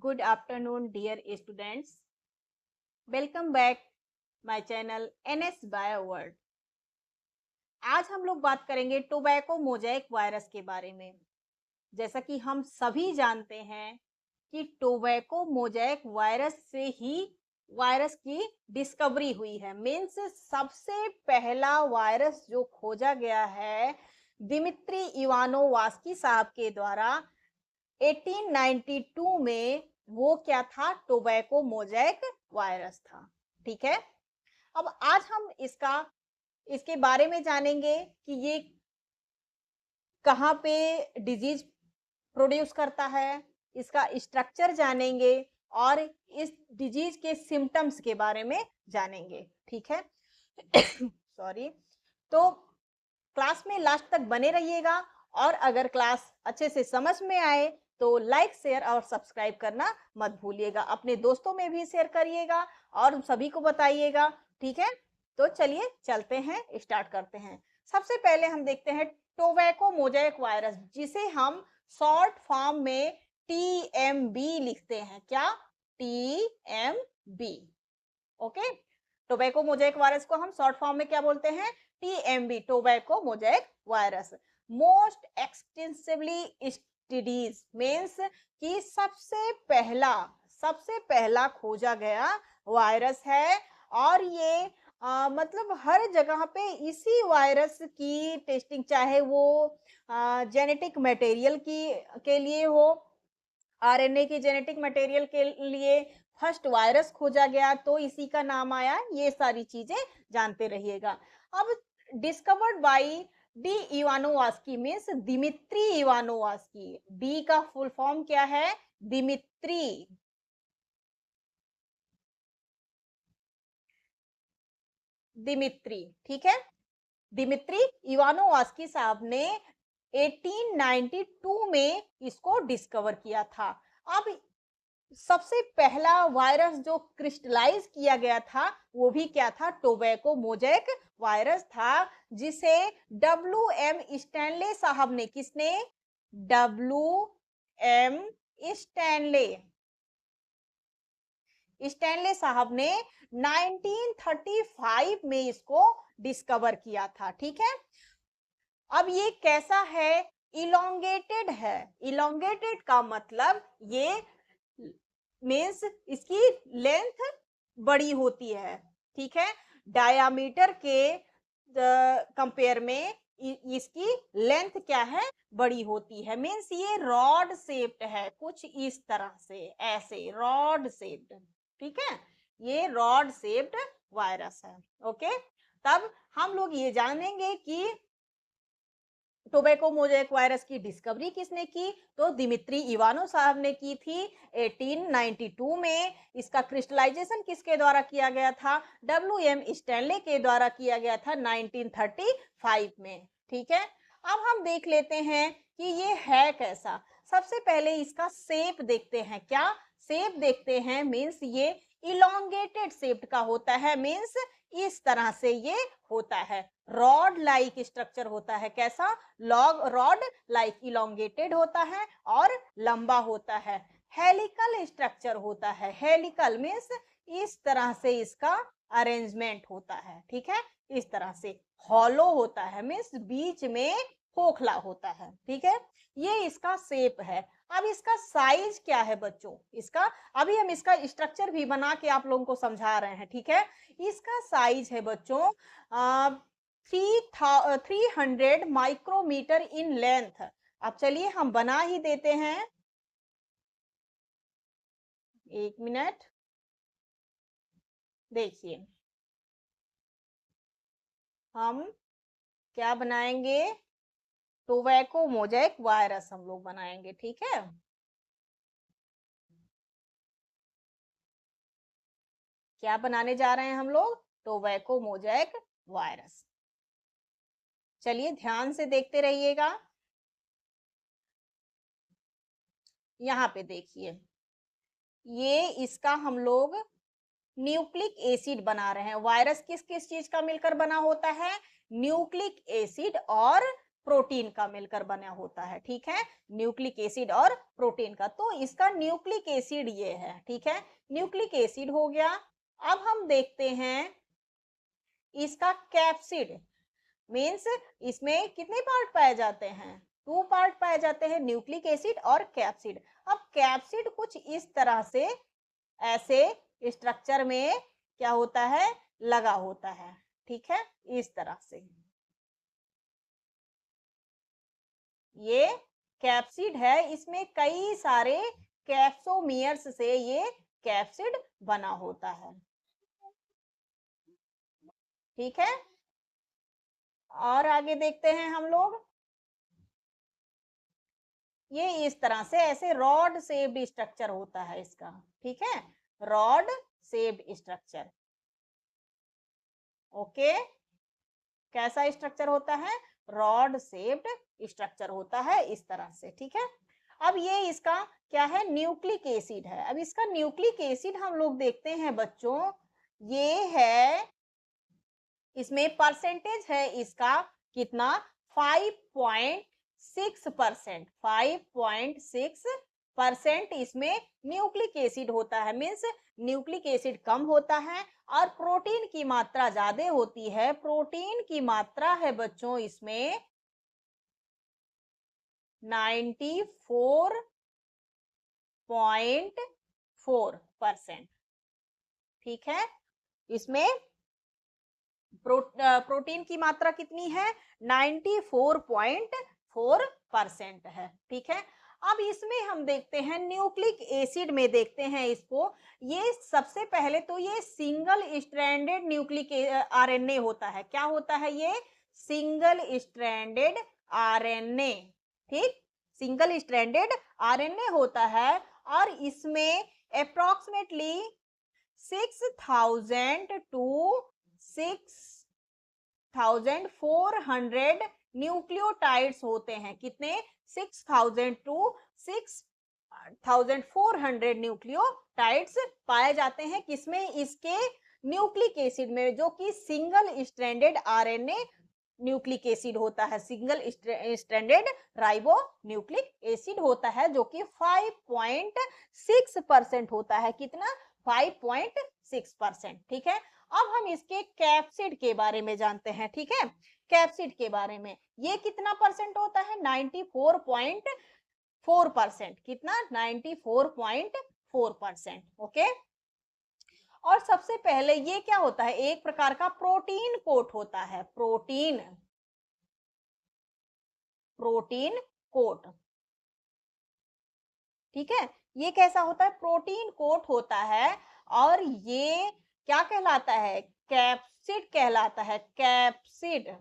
Good afternoon, dear students. Welcome back my channel NS Bio World. आज हम लोग बात करेंगे टोबैको मोज़ेक वायरस के बारे में। जैसा कि हम सभी जानते हैं कि टोबैको मोज़ेक वायरस से ही वायरस की डिस्कवरी हुई है। मीन्स सबसे पहला वायरस जो खोजा गया है दिमित्री इवानोवास्की साहब के द्वारा 1892 में, वो क्या था? टोबैको मोज़ेक वायरस था। ठीक है। अब आज हम इसके बारे में जानेंगे कि ये कहाँ पे डिजीज प्रोड्यूस करता है, इसका स्ट्रक्चर जानेंगे और इस डिजीज के सिम्टम्स के बारे में जानेंगे। ठीक है। सॉरी। तो क्लास में लास्ट तक बने रहिएगा और अगर क्लास अच्छे से समझ में आए तो लाइक, शेयर और सब्सक्राइब करना मत भूलिएगा। अपने दोस्तों में भी शेयर करिएगा और सभी को बताइएगा। ठीक है। तो चलिए चलते हैं, स्टार्ट करते हैं। सबसे पहले हम देखते हैं टोबैको मोज़ेक वायरस, जिसे हम शॉर्ट फॉर्म में TMB लिखते हैं। क्या? TMB। Okay. Tobacco mosaic virus को हम शॉर्ट फॉर्म में क्या बोलते हैं? TMB, tobacco mosaic virus. Most extensively studies means कि सबसे पहला खोजा गया वायरस है और ये मतलब हर जगह पे इसी वायरस की टेस्टिंग, चाहे वो जेनेटिक मटेरियल के लिए हो, आरएनए की जेनेटिक मटेरियल के लिए फर्स्ट वायरस खोजा गया तो इसी का नाम आया। ये सारी चीजें जानते रहिएगा। अब discovered by D Ivanovsky means Dmitri Ivanovsky. D का फुल फॉर्म क्या है? दिमित्री। दिमित्री। ठीक है। दिमित्री इवानोवास्की साहब ने 1892 में इसको डिस्कवर किया था। अब सबसे पहला वायरस जो क्रिस्टलाइज किया गया था वो भी क्या था? टोबैको मोज़ेक वायरस था, जिसे WM स्टैनले साहब ने, किसने? WM स्टैनले स्टैनले साहब ने 1935 में इसको डिस्कवर किया था। ठीक है। अब ये कैसा है? इलोंगेटेड है। इलोंगेटेड का मतलब ये मीन्स इसकी लेंथ बड़ी होती है। ठीक है। डायामीटर के कंपेयर में इसकी लेंथ क्या है? बड़ी होती है। मीन्स ये रॉड शेप्ड है, कुछ इस तरह से, ऐसे रॉड शेप्ड। ठीक है। ये रॉड शेप्ड वायरस है। ओके। तब हम लोग ये जानेंगे कि टोबैको मोज़ेक वायरस की डिस्कवरी किसने की? तो दिमित्री इवानो साहब ने की थी 1892 में। इसका क्रिस्टलाइजेशन किसके द्वारा किया गया था? WM स्टैनले के द्वारा किया गया था 1935 में। ठीक है। अब हम देख लेते हैं कि ये है कैसा। सबसे पहले इसका शेप देखते हैं। क्या शेप देखते हैं? मीन्स ये इलोंगेटेड शेप का होता है। मीन्स इस तरह से ये होता है, रॉड लाइक स्ट्रक्चर होता है। कैसा? रॉड लाइक इलोंगेटेड होता है और लंबा होता है। हेलिकल स्ट्रक्चर होता है। हेलिकल मीन्स इस तरह से इसका अरेंजमेंट होता है। ठीक है। इस तरह से हॉलो होता है, मीन्स बीच में खोखला होता है। ठीक है। ये इसका शेप है। अब इसका साइज क्या है बच्चों? इसका अभी हम इसका स्ट्रक्चर भी बना के आप लोगों को समझा रहे हैं। ठीक है। इसका साइज है बच्चों 300 माइक्रोमीटर इन लेंथ। अब चलिए हम बना ही देते हैं। एक मिनट देखिए, हम क्या बनाएंगे? टोबैको मोज़ेक वायरस हम लोग बनाएंगे। ठीक है। क्या बनाने जा रहे हैं हम लोग? Tobacco mosaic virus. चलिए ध्यान से देखते रहिएगा। यहाँ पे देखिए, ये इसका हम लोग न्यूक्लिक एसिड बना रहे हैं। वायरस किस किस चीज का मिलकर बना होता है? न्यूक्लिक एसिड और प्रोटीन का मिलकर बना होता है, ठीक है, न्यूक्लिक एसिड और प्रोटीन का। तो इसका न्यूक्लिक एसिड ये है, ठीक है, न्यूक्लिक एसिड हो गया। अब हम देखते हैं इसका कैप्सिड, मीन्स इसमें कितने पार्ट पाए जाते हैं, 2 पार्ट पाए जाते हैं, न्यूक्लिक एसिड और कैप्सिड। अब कैप्सिड कुछ इस तरह से ऐसे स्ट्रक्चर में क्या होता है, लगा होता है, ठीक है, इस तरह से ये कैप्सिड है। इसमें कई सारे कैप्सोमियर्स से ये कैप्सिड बना होता है, ठीक है। और आगे देखते हैं हम लोग, ये इस तरह से ऐसे रॉड शेप्ड स्ट्रक्चर होता है इसका, ठीक है, रॉड शेप्ड स्ट्रक्चर। ओके, कैसा स्ट्रक्चर होता है, रॉड शेप्ड स्ट्रक्चर होता है इस तरह से, ठीक है। अब ये इसका क्या है, न्यूक्लिक एसिड है। अब इसका न्यूक्लिक एसिड हम लोग देखते हैं बच्चों, ये है, इसमें परसेंटेज है इसका कितना, 5.6%, 5.6% इसमें न्यूक्लिक एसिड होता है, मीन्स न्यूक्लिक एसिड कम होता है और प्रोटीन की मात्रा ज्यादा होती है। प्रोटीन की मात्रा है बच्चों इसमें 94.4%, ठीक है। इसमें प्रोटीन की मात्रा कितनी है, 94.4% है, ठीक है। अब इसमें हम देखते हैं न्यूक्लिक एसिड में, देखते हैं इसको, ये सबसे पहले तो ये सिंगल स्ट्रैंडेड न्यूक्लिक आरएनए होता है। क्या होता है ये, सिंगल स्ट्रैंडेड आरएनए, ठीक, सिंगल स्ट्रैंडेड आरएनए होता है। और इसमें अप्रोक्सीमेटली 6000 टू 6400 न्यूक्लियोटाइड्स होते हैं। कितने, 6000 टू 6400 न्यूक्लियोटाइड्स पाए जाते हैं, किसमें, इसके न्यूक्लिक एसिड में, जो कि single stranded RNA nucleic acid होता है, single stranded ribo nucleic acid होता है, जो कि 5.6% होता है। कितना, 5.6%, ठीक है। अब हम इसके कैप्सिड के बारे में जानते हैं, ठीक है, कैप्सिड के बारे में, ये कितना परसेंट होता है, 94.4%, कितना, 94.4%, ओके। और सबसे पहले ये क्या होता है, एक प्रकार का प्रोटीन कोट होता है, प्रोटीन कोट, ठीक है। ये कैसा होता है, प्रोटीन कोट होता है, और ये क्या कहलाता है, कैप्सिड कहलाता है, कैप्सिड,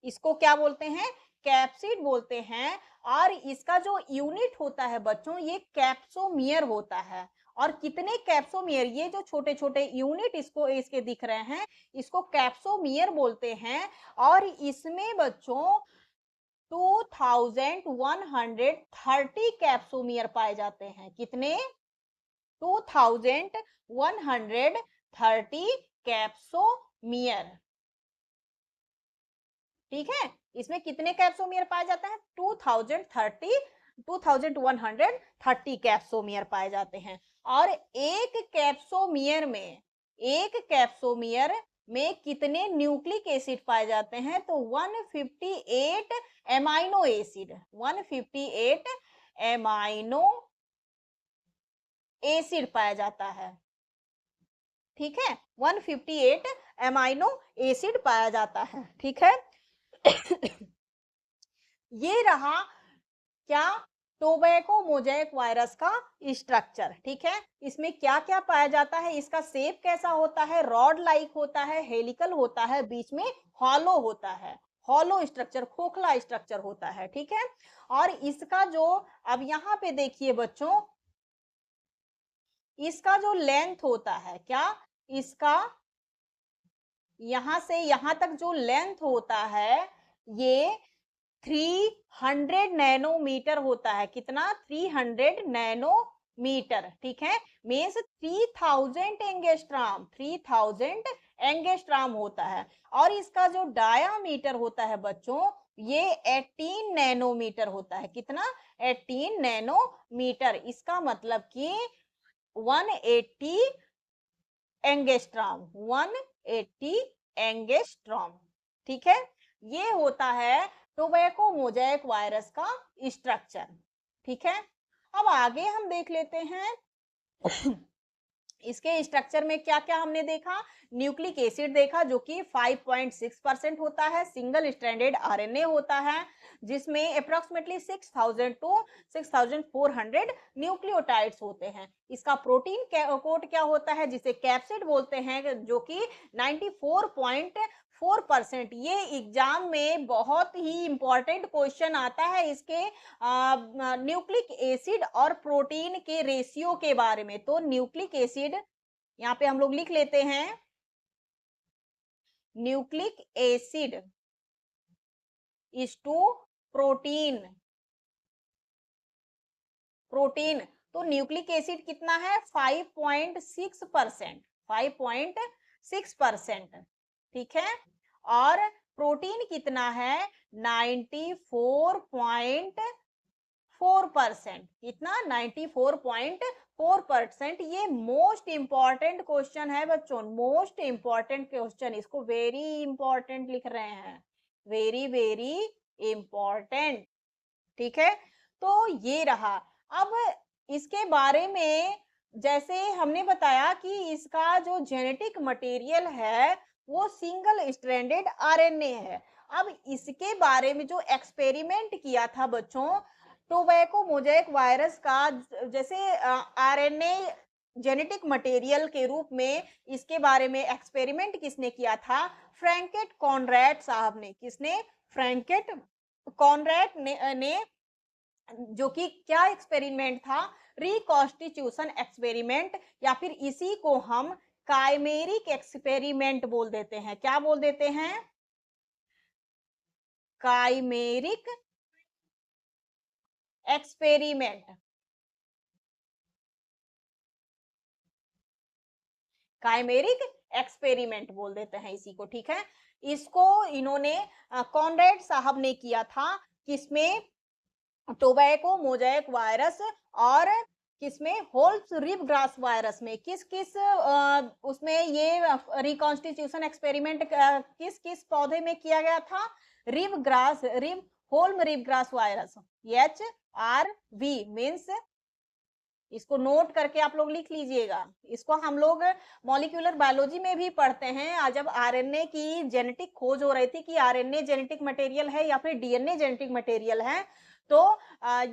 इसको क्या बोलते हैं, कैप्सिड बोलते हैं। और इसका जो यूनिट होता है बच्चों, ये कैप्सोमियर होता है। और कितने कैप्सोमियर, ये जो छोटे छोटे यूनिट इसको इसके दिख रहे हैं, इसको कैप्सोमियर बोलते हैं। और इसमें बच्चों 2130 कैप्सोमियर पाए जाते हैं। कितने, 2130 कैप्सोमियर, ठीक है। इसमें कितने कैप्सोमियर पाए जाते हैं, 2130 कैप्सोमियर पाए जाते हैं। और एक कैप्सोमियर में कितने न्यूक्लिक एसिड पाए जाते हैं, तो 158 एमाइनो एसिड, 158 एमाइनो एसिड पाया जाता है, ठीक है, 158 एमाइनो एसिड पाया जाता है, ठीक है। ये रहा क्या, टोबैको मोज़ेक वायरस का स्ट्रक्चर, ठीक है। इसमें क्या क्या पाया जाता है, इसका शेप कैसा होता है, रॉड लाइक होता है, हेलिकल होता है, बीच में हॉलो होता है, हॉलो स्ट्रक्चर, खोखला स्ट्रक्चर होता है, ठीक है। और इसका जो, अब यहाँ पे देखिए बच्चों, इसका जो लेंथ होता है, क्या, इसका यहां से यहां तक जो लेंथ होता है, ये 300 नैनोमीटर होता है। कितना, 300 नैनोमीटर, ठीक है, मीन्स 3000 एंगस्ट्रॉम, 3000 एंगस्ट्रॉम होता है। और इसका जो डायामीटर होता है बच्चों, ये 18 नैनोमीटर होता है। कितना? 18 नैनोमीटर। इसका मतलब कि 180 एंगस्ट्रॉम, 180 एंगस्ट्रॉम। ठीक है, ये होता है टोबैको मोज़ेक वायरस का स्ट्रक्चर। ठीक है, अब आगे हम देख लेते हैं इसके स्ट्रक्चर में क्या क्या हमने देखा। न्यूक्लिक एसिड देखा जो कि 5.6% होता है। सिंगल स्ट्रैंडेड आरएनए होता है जिसमें अप्रोक्सीमेटली 6000 टू 6400 न्यूक्लियोटाइड्स होते हैं। इसका प्रोटीन कोड क्या होता है, जिसे कैप्सिड बोलते हैं, जो कि 94.4%। ये एग्जाम में बहुत ही इंपॉर्टेंट क्वेश्चन आता है इसके न्यूक्लिक एसिड और प्रोटीन के रेशियो के बारे में। तो न्यूक्लिक एसिड यहाँ पे हम लोग लिख लेते हैं, nucleic acid is to protein. Protein तो न्यूक्लिक एसिड कितना है? 5.6%, 5.6%। ठीक है, और प्रोटीन कितना है? 94.4%। कितना? 94.4%। ये मोस्ट इंपॉर्टेंट क्वेश्चन है बच्चों, मोस्ट इंपॉर्टेंट क्वेश्चन। इसको वेरी इंपॉर्टेंट लिख रहे हैं, वेरी वेरी इंपॉर्टेंट। ठीक है, तो ये रहा। अब इसके बारे में जैसे हमने बताया कि इसका जो जेनेटिक मटेरियल है वो सिंगल स्ट्रैंडेड आरएनए है। अब इसके बारे में जो एक्सपेरिमेंट किया था बच्चों, टोबैको मोज़ेक वायरस का, जैसे आरएनए जेनेटिक मटेरियल के रूप में इसके बारे में एक्सपेरिमेंट किसने किया था? फ्रैंकेट कॉनरैड साहब ने। किसने? फ्रैंकेट कॉनरैड ने जो कि क्या एक्सपेरिमेंट था? रिकॉन्स्टिट्यूशन एक्सपेरिमेंट, या फिर इसी को हम काइमेरिक एक्सपेरिमेंट बोल देते हैं। क्या बोल देते हैं? Chimeric experiment. काइमेरिक एक्सपेरिमेंट बोल देते हैं इसी को। ठीक है, इसको इन्होंने कॉनरैड साहब ने किया था। किसमें? टोबैको मोज़ेक वायरस और किसमें? होल्स रिब ग्रास वायरस में। किस किस उसमें ये रिकॉन्स्टिट्यूशन एक्सपेरिमेंट किस किस पौधे में किया गया था? Rib grass, rib haulm rib grass virus, HRV means, इसको नोट करके आप लोग लिख लीजिएगा। इसको हम लोग मॉलिक्यूलर बायोलॉजी में भी पढ़ते हैं। जब आरएनए की जेनेटिक खोज हो रही थी कि आरएनए जेनेटिक मटेरियल है या फिर डीएनए जेनेटिक मटेरियल है, तो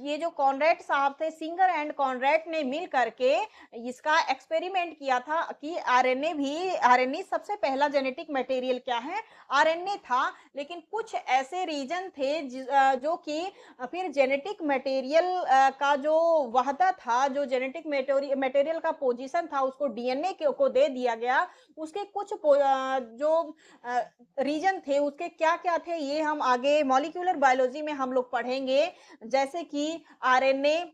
ये जो कॉनरैड साहब थे, सिंगर एंड कॉनरैड ने मिल करके इसका एक्सपेरिमेंट किया था कि आरएनए सबसे पहला जेनेटिक मटेरियल क्या है? आरएनए था। लेकिन कुछ ऐसे रीजन थे जो कि फिर जेनेटिक मटेरियल का जो वहदा था, जो जेनेटिक मटेरियल का पोजीशन था, उसको डीएनए को दे दिया गया। उसके कुछ जो रीजन थे उसके क्या क्या थे, ये हम आगे मॉलिक्यूलर बायोलॉजी में हम लोग पढ़ेंगे। जैसे कि आरएनए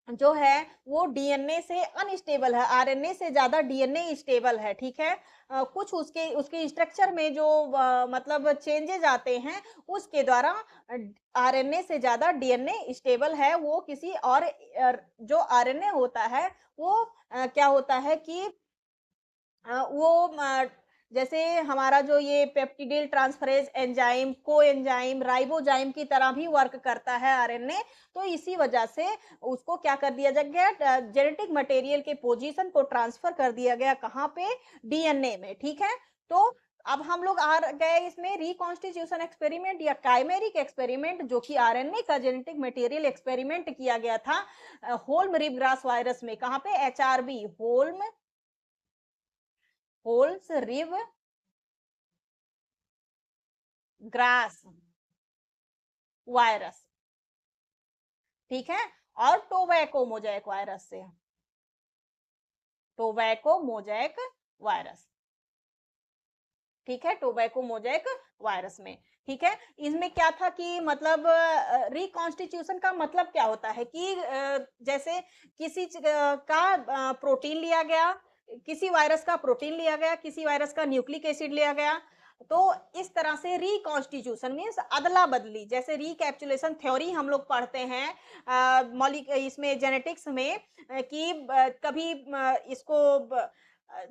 जो है वो डीएनए से अनस्टेबल है, आरएनए से ज्यादा डीएनए स्टेबल है। ठीक है, कुछ उसके उसके स्ट्रक्चर में जो मतलब चेंजेस आते हैं उसके द्वारा आरएनए से ज्यादा डीएनए स्टेबल है। वो किसी और जो आरएनए होता है वो क्या होता है कि वो जैसे हमारा जो ये पेप्टिडिल ट्रांसफरेज एंजाइम, कोएंजाइम, राइबोजाइम की तरह भी वर्क करता है आरएनए। तो इसी वजह से उसको क्या कर दिया गया? जेनेटिक मटेरियल के पोजीशन को ट्रांसफर कर दिया गया। कहाँ पे? डीएनए में। ठीक है, तो अब हम लोग आ गए इसमें रिकॉन्स्टिट्यूशन एक्सपेरिमेंट या काइमेरिक एक्सपेरिमेंट, जो कि आरएनए का जेनेटिक मटेरियल एक्सपेरिमेंट किया गया था होल्म रिब ग्रास वायरस में। कहाँ पे? HRV, holes rib grass virus. ठीक है, और टोबैको मोज़ेक वायरस से, टोबैको मोज़ेक वायरस। ठीक है, टोबैको मोज़ेक वायरस में। ठीक है, इसमें क्या था कि मतलब रिकॉन्स्टिट्यूशन का मतलब क्या होता है कि जैसे किसी का प्रोटीन लिया गया, किसी वायरस का प्रोटीन लिया गया, किसी वायरस का न्यूक्लिक एसिड लिया गया। तो इस तरह से रिकॉन्स्टिट्यूशन मीन्स अदला-बदली, जैसे रिकैप्सुलेशन थ्योरी हम लोग पढ़ते हैं इसमें जेनेटिक्स में कि कभी इसको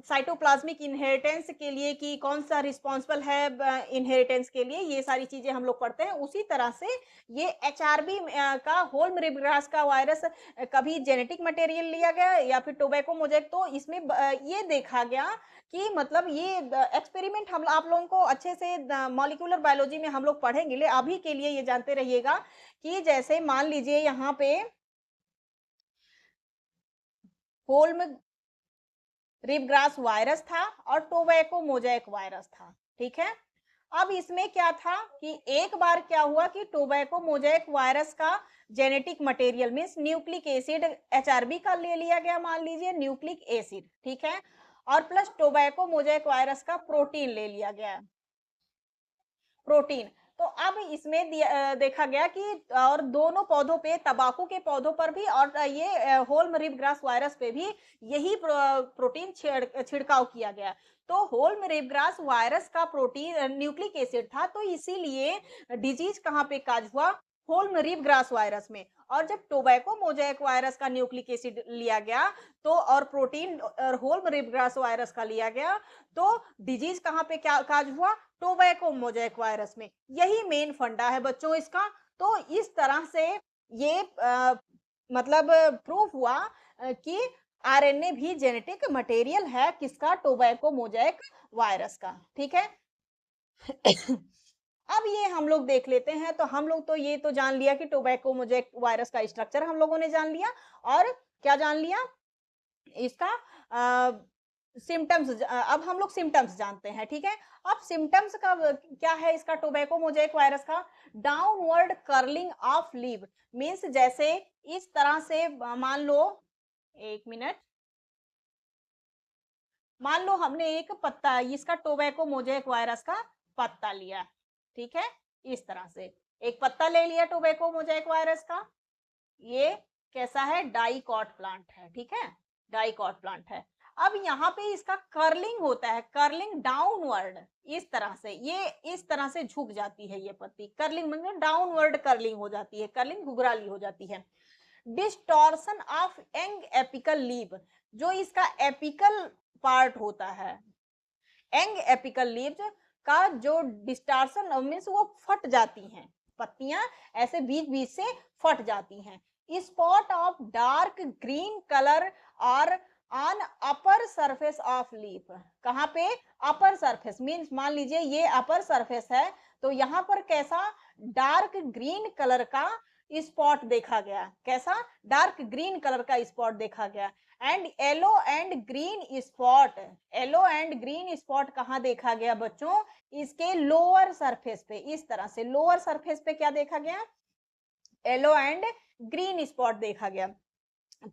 साइटोप्लाज्मिक इनहेरिटेंस के लिए कि कौन सा रिस्पॉन्सिबल है इनहेरिटेंस के लिए, ये सारी चीजें हम लोग पढ़ते हैं। उसी तरह से ये एचआरबी का होल्म रिबग्रास का वायरस कभी जेनेटिक मटेरियल लिया गया या फिर टोबैको मोज़ेक, तो इसमें ये देखा गया कि मतलब ये एक्सपेरिमेंट हम आप लोगों को अच्छे से मॉलिक्यूलर बायोलॉजी में हम लोग पढ़ेंगे। अभी के लिए ये जानते रहिएगा कि जैसे मान लीजिए यहाँ पे होल्म रिबग्रास वायरस था और टोबैको मोज़ेक वायरस था, ठीक है। अब इसमें क्या था कि एक बार क्या हुआ कि टोबैको मोज़ेक वायरस का genetic material means nucleic acid एचआरबी का ले लिया गया, मान लीजिए न्यूक्लिक एसिड, ठीक है, और प्लस टोबैको मोज़ेक वायरस का प्रोटीन ले लिया गया, प्रोटीन। तो अब इसमें देखा गया कि और दोनों पौधों पे, तंबाकू के पौधों पर भी और ये होल्म रिबग्रास वायरस पे भी यही प्रोटीन छिड़काव किया गया। तो होल्म रिबग्रास वायरस का प्रोटीन न्यूक्लिक एसिड था, तो इसीलिए डिजीज कहाँ पे काज हुआ, होल्म रिबग्रास वायरस में। और जब टोबैको मोज़ेक वायरस का न्यूक्लिक एसिड लिया गया तो और प्रोटीन और होल्म रिबग्रास वायरस का लिया गया, तो डिजीज कहाँ पे क्या काज हुआ, टोबैको मोज़ेक वायरस में। यही मेन फंडा है बच्चों इसका। तो इस तरह से ये मतलब प्रूव हुआ कि आरएनए भी जेनेटिक मटेरियल है किसका, टोबैको मोज़ेक वायरस का, ठीक है। अब ये हम लोग देख लेते हैं। तो हम लोग तो ये तो जान लिया कि टोबैको मोज़ेक वायरस का स्ट्रक्चर हम लोगों ने जान लिया, और क्या जान लिया इसका सिम्टम्स। अब हम लोग सिम्टम्स जानते हैं, ठीक है। अब सिम्टम्स का क्या है इसका, टोबैको मोज़ेक वायरस का, downward curling of leave means जैसे इस तरह से मान लो, एक मिनट, मान लो हमने एक पत्ता, इसका टोबैको मोज़ेक वायरस का पत्ता लिया, ठीक है, इस तरह से एक पत्ता ले लिया टोबैको मोज़ेक वायरस का। ये कैसा है, डाइकॉट प्लांट है, ठीक है, डाइकॉट प्लांट है। अब यहाँ पे इसका कर्लिंग होता है, कर्लिंग डाउनवर्ड, इस तरह से ये इस तरह से झुक जाती है ये पत्ती, कर्लिंग मतलब डाउनवर्ड कर्लिंग हो जाती है, कर्लिंग घुघराली हो जाती है। Distortion of young apical leave, जो इसका एपिकल पार्ट होता है, यंग एपिकल लीव्स का जो डिस्टॉर्शन मीन्स वो फट जाती हैं, पत्तियां ऐसे बीच बीच से फट जाती हैं। Spot of dark green colour और on upper surface of leaf, कहाँ पे, अपर सरफेस मीन्स मान लीजिए ये अपर सरफेस है, तो यहाँ पर कैसा डार्क ग्रीन कलर का स्पॉट देखा गया, कैसा डार्क ग्रीन कलर का स्पॉट देखा गया। And yellow and green spot, yellow and green spot कहाँ देखा गया बच्चों, इसके लोअर सरफेस पे, इस तरह से लोअर सरफेस पे क्या देखा गया, येलो एंड ग्रीन स्पॉट देखा गया।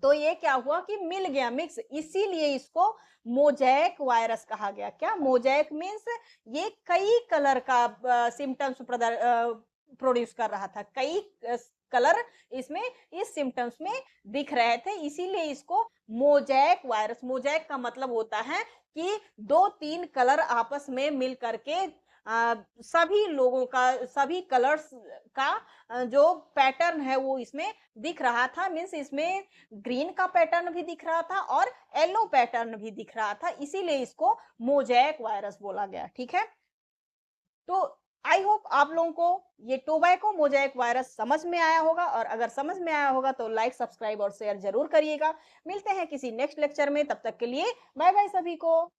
तो ये क्या हुआ कि मिल गया मिक्स, इसीलिए इसको मोज़ेक वायरस कहा गया। क्या, मोज़ेक मीन्स ये कई कलर का सिम्टम्स प्रोड्यूस कर रहा था, कई कलर इसमें इस सिम्टम्स में दिख रहे थे, इसीलिए इसको मोज़ेक वायरस, मोज़ेक का मतलब होता है कि 2-3 कलर आपस में मिल करके सभी लोगों का, सभी कलर्स का जो पैटर्न है वो इसमें दिख रहा था, मीन्स इसमें ग्रीन का पैटर्न भी दिख रहा था और येलो पैटर्न भी दिख रहा था, इसीलिए इसको मोज़ेक वायरस बोला गया, ठीक है। तो आई होप आप लोगों को ये टोबैको मोज़ेक वायरस समझ में आया होगा, और अगर समझ में आया होगा तो लाइक, सब्सक्राइब और शेयर जरूर करिएगा। मिलते हैं किसी नेक्स्ट लेक्चर में, तब तक के लिए बाय बाय सभी को।